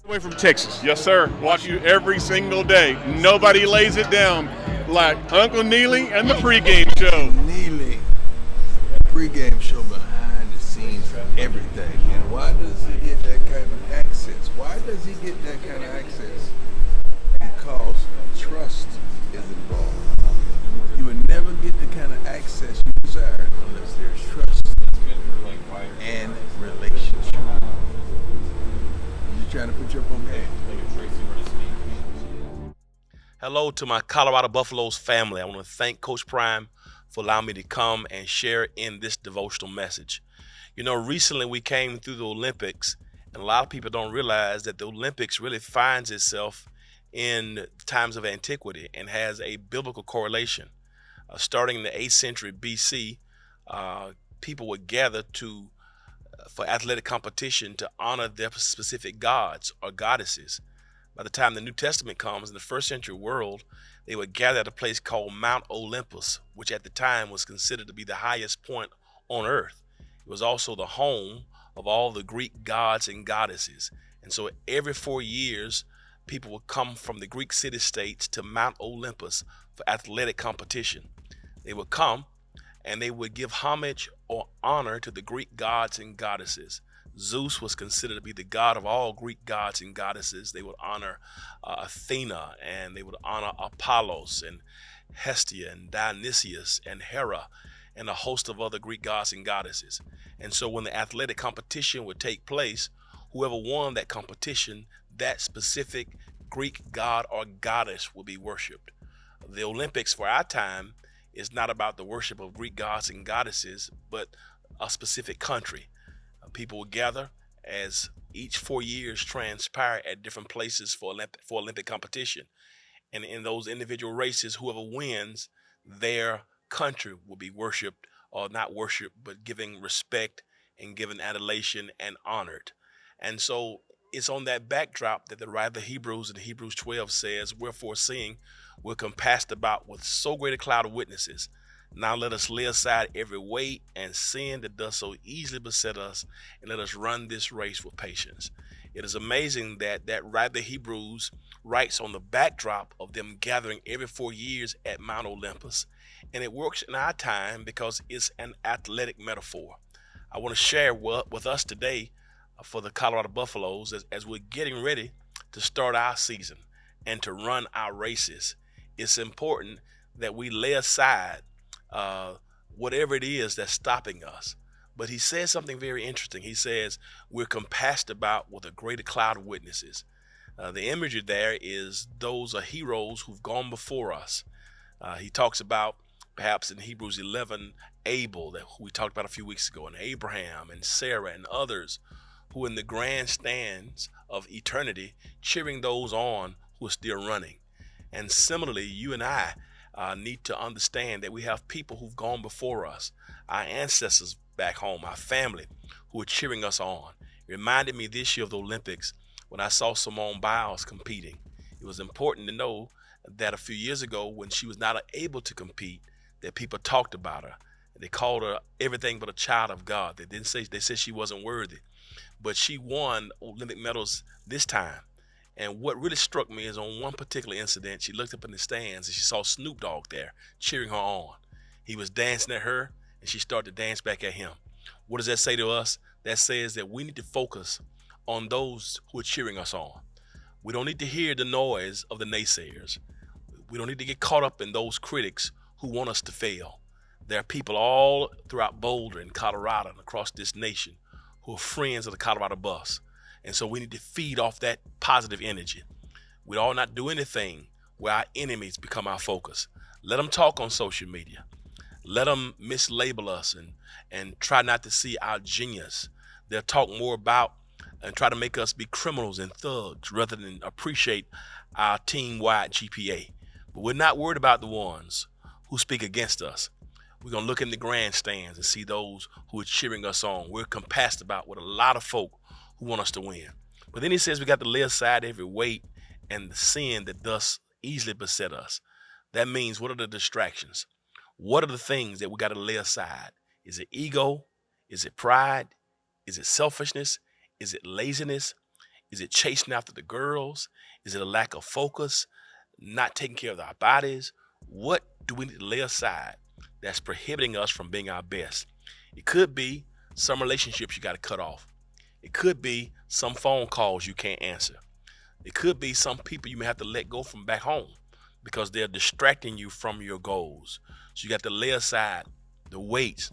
Away from Texas. Yes, sir. Watch you every single day. Nobody lays it down like Uncle Neely and the pregame show. Neely, pregame show behind the scenes of everything. And why does he get that kind of access? Why does he get that kind of access? Because trust is involved. You would never get the kind of access you desire unless there's trust and relationship. You're trying to put your up on game. Hello to my Colorado Buffaloes family. I want to thank Coach Prime for allowing me to come and share in this devotional message. You know, recently we came through the Olympics, and a lot of people don't realize that the Olympics really finds itself in times of antiquity and has a biblical correlation. Starting in the 8th century BC, people would gather for athletic competition to honor their specific gods or goddesses. By the time the New Testament comes in the first century world, they would gather at a place called Mount Olympus, which at the time was considered to be the highest point on earth. It was also the home of all the Greek gods and goddesses. And so every 4 years, people would come from the Greek city-states to Mount Olympus for athletic competition. They would come and they would give homage or honor to the Greek gods and goddesses. Zeus was considered to be the god of all Greek gods and goddesses. They would honor Athena, and they would honor Apollos and Hestia and Dionysius and Hera and a host of other Greek gods and goddesses. And so when the athletic competition would take place, whoever won that competition, that specific Greek god or goddess would be worshipped. The Olympics for our time is not about the worship of Greek gods and goddesses, but a specific country. People will gather as each 4 years transpire at different places for Olympic competition. And in those individual races, whoever wins, their country will be worshiped, or not worshiped, but giving respect and given adulation and honored. And so it's on that backdrop that the writer of Hebrews in Hebrews 12 says, "Wherefore seeing we're compassed about with so great a cloud of witnesses, now let us lay aside every weight and sin that does so easily beset us, and let us run this race with patience." It is amazing that writer of Hebrews writes on the backdrop of them gathering every 4 years at Mount Olympus. And it works in our time because it's an athletic metaphor. I want to share with us today for the Colorado Buffaloes as we're getting ready to start our season and to run our races. It's important that we lay aside whatever it is that's stopping us. But he says something very interesting. He says, we're compassed about with a greater cloud of witnesses. The imagery there is those are heroes who've gone before us. He talks about, perhaps in Hebrews 11, Abel, that we talked about a few weeks ago, and Abraham and Sarah and others who in the grandstands of eternity cheering those on who are still running. And similarly, you and I need to understand that we have people who've gone before us, our ancestors back home, our family, who are cheering us on. It reminded me this year of the Olympics when I saw Simone Biles competing. It was important to know that a few years ago when she was not able to compete, that people talked about her. They called her everything but a child of God. They said she wasn't worthy. But she won Olympic medals this time. And what really struck me is on one particular incident, she looked up in the stands and she saw Snoop Dogg there cheering her on. He was dancing at her and she started to dance back at him. What does that say to us? That says that we need to focus on those who are cheering us on. We don't need to hear the noise of the naysayers. We don't need to get caught up in those critics who want us to fail. There are people all throughout Boulder and Colorado and across this nation who are friends of the Colorado Buffs. And so we need to feed off that positive energy. We ought not do anything where our enemies become our focus. Let them talk on social media. Let them mislabel us and try not to see our genius. They'll talk more about and try to make us be criminals and thugs rather than appreciate our team-wide GPA. But we're not worried about the ones who speak against us. We're going to look in the grandstands and see those who are cheering us on. We're compassed about with a lot of folk who want us to win. But then he says we got to lay aside every weight and the sin that does easily beset us. That means, what are the distractions? What are the things that we got to lay aside? Is it ego? Is it pride? Is it selfishness? Is it laziness? Is it chasing after the girls? Is it a lack of focus? Not taking care of our bodies? What do we need to lay aside that's prohibiting us from being our best? It could be some relationships you got to cut off. It could be some phone calls you can't answer. It could be some people you may have to let go from back home because they're distracting you from your goals. So you got to lay aside the weights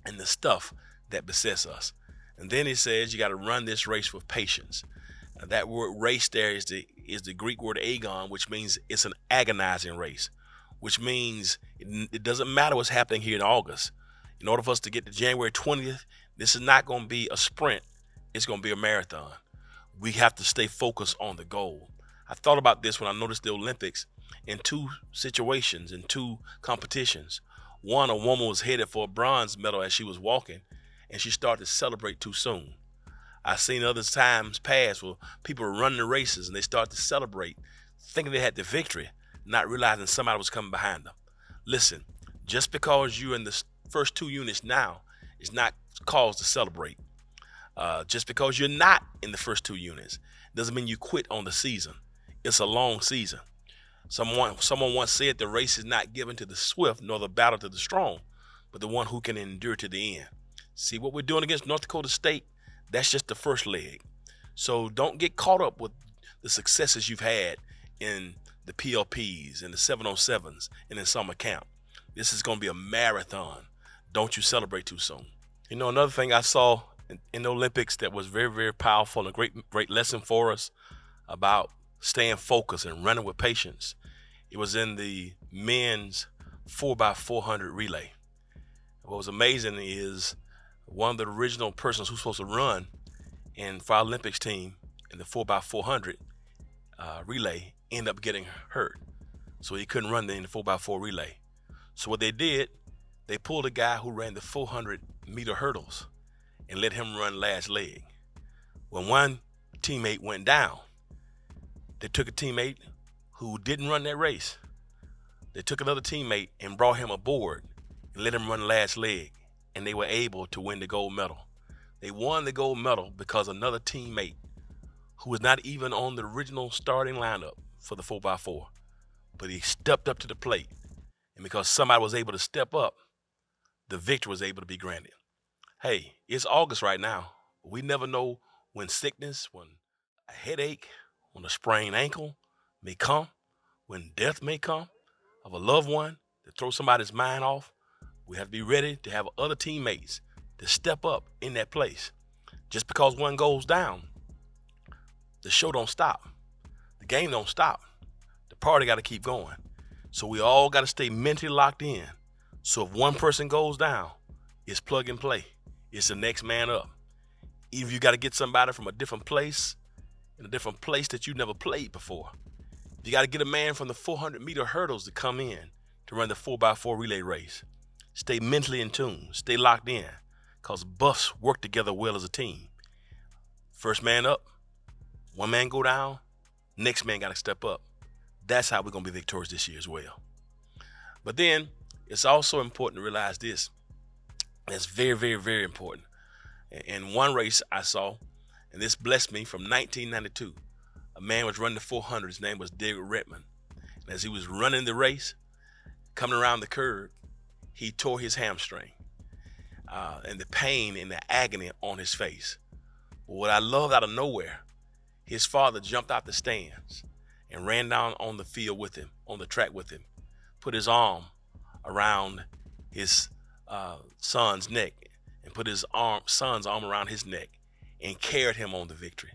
and the stuff that besets us. And then he says you got to run this race with patience. That word race there is the Greek word agon, which means it's an agonizing race, which means it doesn't matter what's happening here in August. In order for us to get to January 20th, this is not going to be a sprint. It's going to be a marathon. We have to stay focused on the goal. I thought about this when I noticed the Olympics in two situations, in two competitions. One, a woman was headed for a bronze medal as she was walking, and she started to celebrate too soon. I've seen other times past where people were running the races and they started to celebrate, thinking they had the victory, not realizing somebody was coming behind them. Listen, just because you're in the first two units now is not cause to celebrate. Just because you're not in the first two units doesn't mean you quit on the season. It's a long season. Someone once said the race is not given to the swift nor the battle to the strong, but the one who can endure to the end. See what we're doing against North Dakota State? That's just the first leg. So don't get caught up with the successes you've had in the PLPs and the 707s and in summer camp. This is going to be a marathon. Don't you celebrate too soon. You know, another thing I saw in the Olympics that was very, very powerful and a great lesson for us about staying focused and running with patience. It was in the men's 4x400 relay. What was amazing is one of the original persons who's supposed to run for our Olympics team in the 4x400 relay ended up getting hurt. So he couldn't run in the 4x4 relay. So what they did, they pulled a guy who ran the 400-meter hurdles and let him run last leg. When one teammate went down, they took a teammate who didn't run that race. They took another teammate and brought him aboard and let him run last leg, and they were able to win the gold medal. They won the gold medal because another teammate who was not even on the original starting lineup for the 4x4, but he stepped up to the plate, and because somebody was able to step up, the victory was able to be granted. Hey, it's August right now. We never know when sickness, when a headache, when a sprained ankle may come, when death may come of a loved one to throw somebody's mind off. We have to be ready to have other teammates to step up in that place. Just because one goes down, the show don't stop. The game don't stop. The party got to keep going. So we all got to stay mentally locked in. So if one person goes down, it's plug and play. It's the next man up. Even if you got to get somebody from a different place, in a different place that you never played before. You got to get a man from the 400-meter hurdles to come in to run the 4x4 relay race. Stay mentally in tune. Stay locked in, because buffs work together well as a team. First man up, one man go down, next man got to step up. That's how we're going to be victorious this year as well. But then it's also important to realize this. It's very, very, very important. In one race I saw, and this blessed me, from 1992, a man was running the 400. His name was David Redmond. And as he was running the race, coming around the curve, he tore his hamstring. And the pain and the agony on his face. But what I loved, out of nowhere, his father jumped out the stands and ran down on the field with him, on the track with him, put his arm around his son's neck and put his son's arm around his neck and carried him on to victory.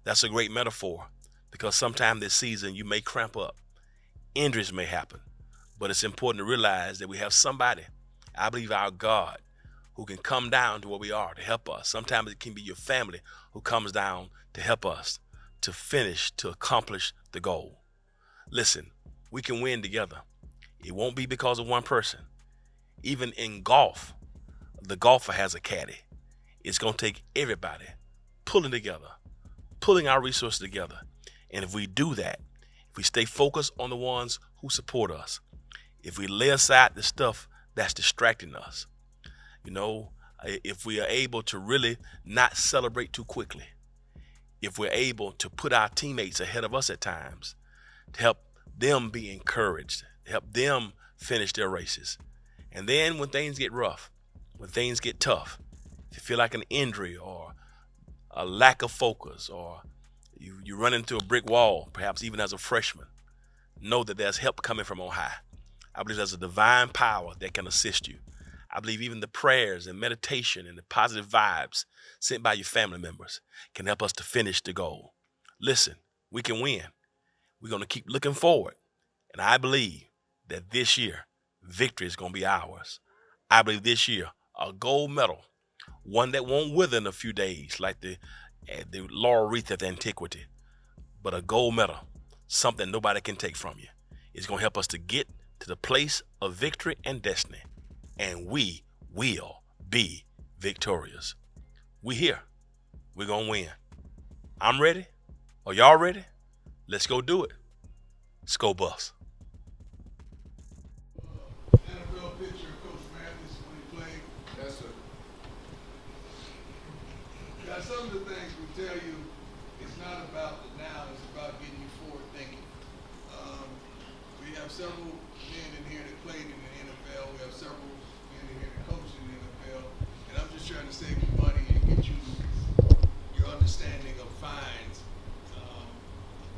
That's a great metaphor, because sometime this season you may cramp up. Injuries may happen, but it's important to realize that we have somebody, I believe our God, who can come down to where we are to help us. Sometimes it can be your family who comes down to help us to finish, to accomplish the goal. Listen, we can win together. It won't be because of one person. Even in golf, the golfer has a caddy. It's going to take everybody pulling together, pulling our resources together. And if we do that, if we stay focused on the ones who support us, if we lay aside the stuff that's distracting us, if we are able to really not celebrate too quickly, if we're able to put our teammates ahead of us at times to help them be encouraged, to help them finish their races. And then when things get rough, when things get tough, if you feel like an injury or a lack of focus, or you run into a brick wall, perhaps even as a freshman, know that there's help coming from on high. I believe there's a divine power that can assist you. I believe even the prayers and meditation and the positive vibes sent by your family members can help us to finish the goal. Listen, we can win. We're going to keep looking forward. And I believe that this year, victory is going to be ours. I believe this year, a gold medal, one that won't wither in a few days like the laurel wreath of antiquity, but a gold medal, something nobody can take from you. It's going to help us to get to the place of victory and destiny, and we will be victorious. We here. We're going to win. I'm ready. Are y'all ready? Let's go do it. Let's go Buffs. NFL picture of Coach Mathis when he played. Yes, sir. Now, some of the things we tell you, it's not about the now, it's about getting you forward thinking. We have several men in here that played in the NFL. We have several men in here that coached in the NFL. And I'm just trying to save you money and get you your understanding of fines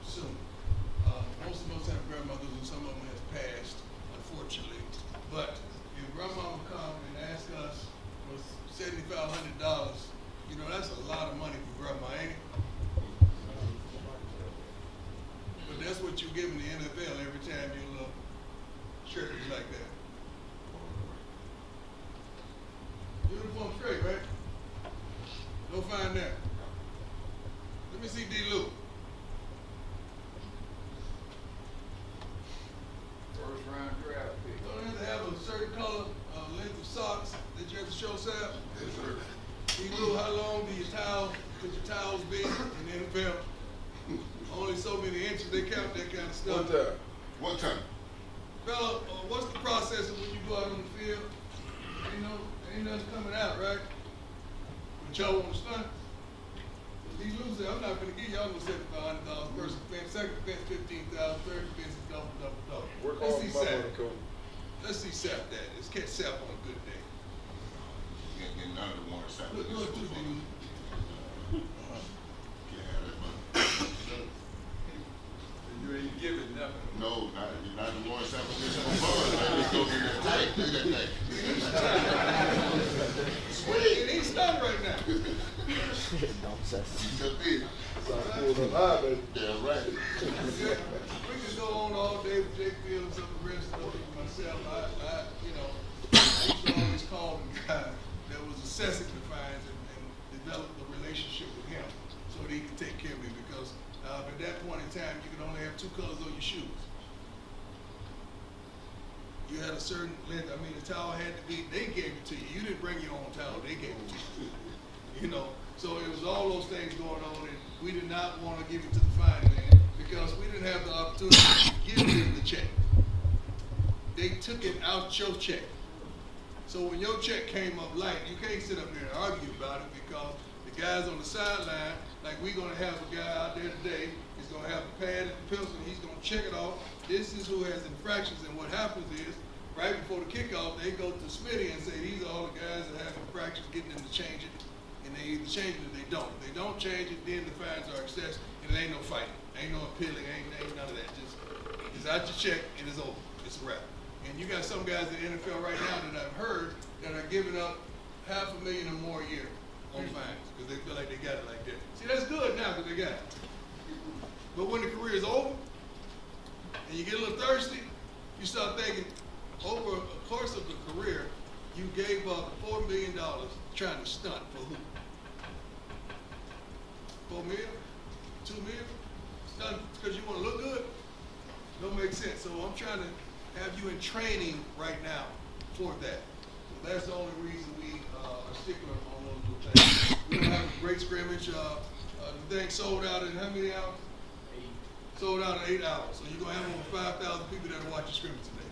soon. Most of us have grandmothers, and some of them have passed, unfortunately. But if grandma would come and ask us for $7,500, you know, that's a lot of money for grandma, ain't it? But that's what you give in the NFL every time you look church like that. Uniform straight, right? No fine there. Let me see D. Luke. First round draft pick. Don't you have to have a certain color, length of socks that you have to show, Sap? Yes, sir. D. Luke, how long could your towels be in the NFL? Only so many inches, they count that kind of stuff. One time. Fella, what's the process of when you go out on the field? Ain't nothing coming out, right? But y'all want to stunt? These losers, I'm not going to give y'all no $7,500 first offense, second offense $15,000, third offense is double. Work Let's hard see for my Sap. money, coach. Let's see Sap that. Let's catch Sap on a good day. Getting none of the more Sap. Look, you want to do things. You ain't giving nothing. No, not the more Sap. This is fun. Let's go get that tight. Look at that thing. Sweet. It ain't stunned right now. Could be. Yeah, right. We could go on all day with Jake Fields and some of the rest of myself. I used to always call the guy that was assessing the fines and develop a relationship with him so that he could take care of me, because at that point in time, you could only have two colors on your shoes. You had a certain length. I mean, the towel had to be, they gave it to you. You didn't bring your own towel, they gave it to you. You know, so it was all those things going on, and we did not want to give it to the fine man because we didn't have the opportunity to give them the check. They took it out your check. So when your check came up light, you can't sit up there and argue about it, because the guys on the sideline, like we're going to have a guy out there today, he's going to have a pad and a pencil, and he's going to check it off. This is who has infractions, and what happens is, right before the kickoff, they go to Smitty and say, these are all the guys that have infractions, getting them to change it. And they either change it or they don't. If they don't change it, then the fines are excessive, and there ain't no fighting. Ain't no appealing, ain't none of that. Just, it's out your check, and it's over. It's a wrap. And you got some guys in the NFL right now that I've heard that are giving up $500,000 or more a year on fines because they feel like they got it like that. See, that's good now because they got it. But when the career is over and you get a little thirsty, you start thinking, over a course of the career, you gave up $4 million trying to stunt for who? $4 million? $2 million? Stunt because you want to look good? Don't make sense. So I'm trying to have you in training right now for that. So that's the only reason we are stickler on those little things. We're going to have a great scrimmage. The thing sold out in how many hours? 8. Sold out in 8 hours. So you're going to have over 5,000 people that are watching scrimmage today.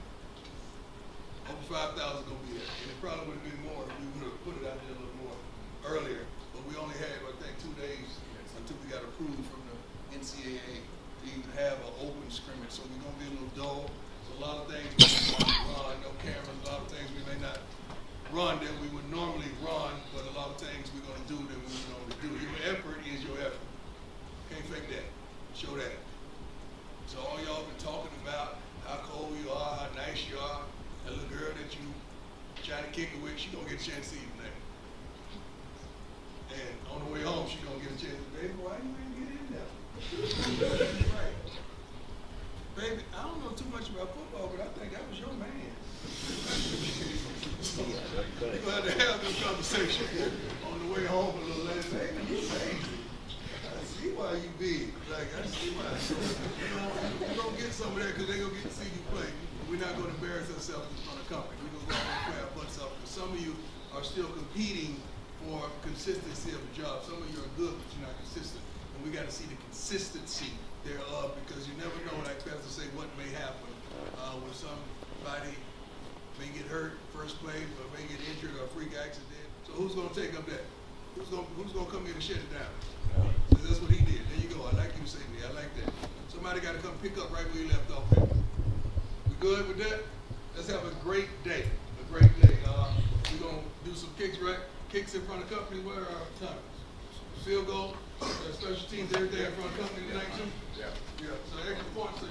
Over 5,000 going to be there. And it probably would have been more if we would have put it out there a little more earlier. But we only had, I think, 2 days until we got approved from the NCAA to even have an open scrimmage. So we're gonna be a little dull. So a lot of things we may not run, no cameras, a lot of things we may not run that we would normally run, but a lot of things we're gonna do that we would normally do. Your effort is your effort. Can't fake that. Show that. So all y'all been talking about how cold you are, how nice you are. That little girl that you trying to kick it with, she gonna get a chance to see you tonight. And on the way home, she gonna get a chance to, baby, why you ain't get in there? Right. Baby, I don't know too much about football, but I think that was your man. We're gonna have to have this conversation on the way home a little later. Baby, you crazy. I see why you big. Like, I see why. You're gonna get some of that because they're gonna get to see you play. We're not gonna embarrass ourselves in front of company. We're gonna go out and play our butts off because some of you are still competing for consistency of the job. Some of you are good, but you're not consistent. And we got to see the consistency thereof because you never know, like Pastor say, what may happen when somebody may get hurt first play, or may get injured or a freak accident. So who's going to take up that? Who's going to come in and shut it down? So that's what he did. There you go. I like you saying that. I like that. Somebody got to come pick up right where you left off at. We good with that? Let's have a great day. A great day. We're going to do some kicks, right? Kicks in front of company. What are our times? Field goal, special teams, everything in front of company tonight, too? Yeah. So extra points. So